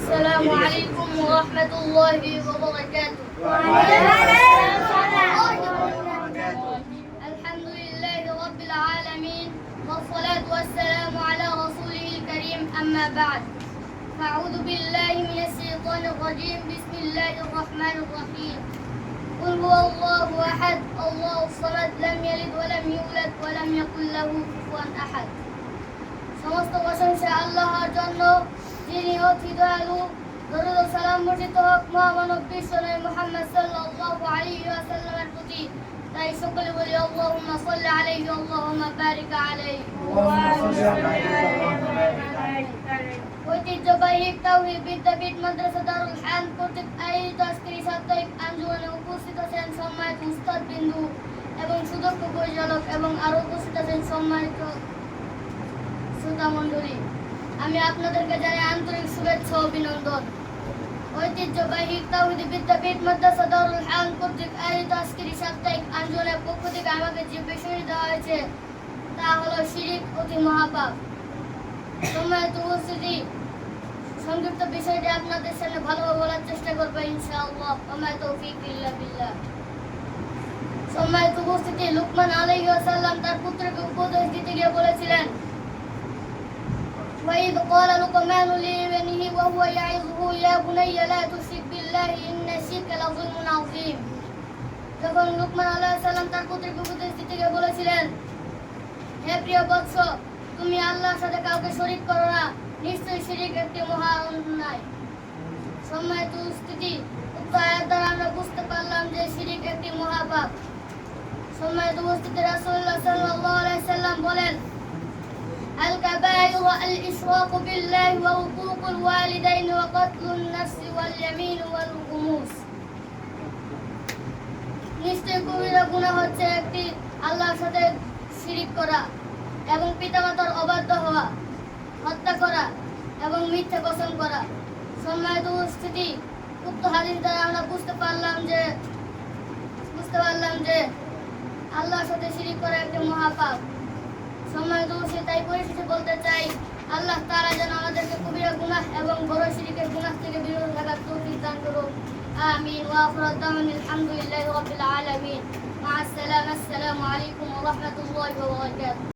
السلام عليكم ورحمة الله وبركاته. الحمد لله رب العالمين والصلاة والسلام على رسوله الكريم أما بعد فأعوذ بالله من الشيطان الرجيم بسم الله الرحمن الرحيم قل هو الله أحد الله الصمد لم يلد ولم يولد ولم يكن له كفوا أحد সমস্ত প্রশংসা আল্লাহর জন্য যিনি অতি দয়ালু দরুদ ও সালাম বর্ষিত হোক মহামানব বিশ্বনবী মুহাম্মদ সাল্লাল্লাহু আলাইহি ওয়াসাল্লামের প্রতি তাই সকলে বলি আল্লাহুম্মা সাল্লি আলাইহি আল্লাহুম্মা বারিক আলাইহি ঐতিহ্যবাহী তাওহীদ বিদ্যাপীঠ মাদ্রাসা দারুল হায়াত কর্তৃক আয়োজিত আজকের সাপ্তাহিক আঞ্জুমানে উপস্থিত আছেন সম্মানিত উস্তাদ বিন্দু এবং সুদক্ষ পরিচালক এবং আরো উপস্থিত আছেন সম্মানিত শ্রোতা মণ্ডলী, আমি আপনাদেরকে জানাই আন্তরিক শুভেচ্ছা ও অভিনন্দন। ঐতিহ্যবাহী তাওহীদ বিদ্যাপীঠ মাদ্রাসা দারুল হায়াত কর্তৃক আয়োজিত আজকের সাপ্তাহিক আঞ্জুমানের পক্ষ থেকে আমাকে যে বিষয়টি দেওয়া হয়েছে তা হলো শিরক অতি মহাপাপ। সম্মানিত উপস্থিতি, সংক্ষিপ্ত বিষয়টি আপনাদের সামনে ভালোভাবে বলার চেষ্টা করবো ইনশাআল্লাহ। ওয়া তৌফিক ইল্লা বিল্লাহ। সম্মানিত উপস্থিতি, লুকমান আলাইহিস সালাম তার পুত্রকে উপদেশ দিতে গিয়ে বলেছিলেন وإذ قال لقمان لابنه وهو يعظه يا بني لا تشرك بالله إن الشرك لظلم عظيم। যখন লুকমান আলাইহিস সালাম তার পুত্রকে উপদেশ দিতে গিয়ে বলেছিলেন, হে প্রিয় বৎস, তুমি আল্লাহর সাথে কাউকে শরীক করো না, নিশ্চয়ই শিরক একটি মহা অন্যায়। সম্মানিত উপস্থিতি, উক্ত আয়াত দ্বারা আমরা বুঝতে পারলাম যে শিরক একটি মহাপাপ। সম্মানিত উপস্থিতি, রাসূলুল্লাহ সাল্লাল্লাহু আলাইহি ওয়াসাল্লাম বলেন, الكبائر الإشراك بالله وعقوق الوالدين وقتل النفس واليمين والغموس। নিশ্চয় কবিরা গুনাহ হচ্ছে একটি আল্লাহর সাথে শিরক করা এবং পিতামাতার অবাধ্য হওয়া, হত্যা করা এবং মিথ্যা কসম করা। সম্মানিত উপস্থিতি, উক্ত হাদিস দ্বারা আমরা বুঝতে পারলাম যে আল্লাহর সাথে শিরক করা একটি মহাপাপ। সম্মানিত উপস্থিতি, তাই পরিশেষে বলতে চাই, আল্লাহ তাআলা যেন আমাদেরকে কবিরা গুনাহ এবং বড় শিরকের গুনাহ থেকে বিরত থাকার তৌফিক দান করুন। আমিন। ওয়া আখিরু দাওয়ানা আলহামদুলিল্লাহি রাব্বিল আলামিন। মা আসসালামু আলাইকুম ওয়া রাহমাতুল্লাহি ওয়া বারাকাতুহু।